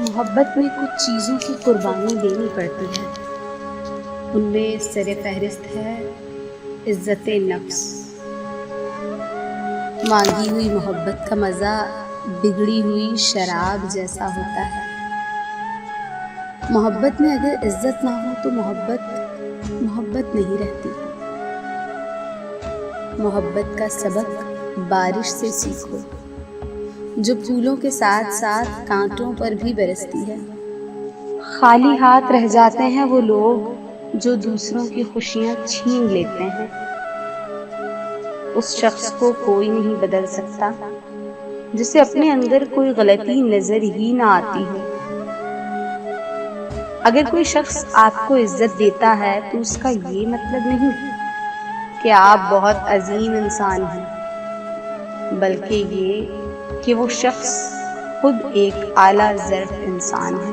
محبت میں کچھ چیزوں کی قربانی دینی پڑتی ہے. ان میں سر فہرست ہے عزت نفس. مانگی ہوئی محبت کا مزہ بگڑی ہوئی شراب جیسا ہوتا ہے. محبت میں اگر عزت نہ ہو تو محبت نہیں رہتی. محبت کا سبق بارش سے سیکھو جو پھولوں کے ساتھ ساتھ کانٹوں پر بھی برستی ہے. خالی ہاتھ رہ جاتے ہیں وہ لوگ جو دوسروں کی خوشیاں چھین لیتے ہیں. اس شخص کو کوئی نہیں بدل سکتا جسے اپنے اندر کوئی غلطی نظر ہی نہ آتی ہو. اگر کوئی شخص آپ کو عزت دیتا ہے تو اس کا یہ مطلب نہیں کہ آپ بہت عظیم انسان ہیں، بلکہ یہ کہ وہ شخص خود ایک اعلیٰ ظرف انسان ہے.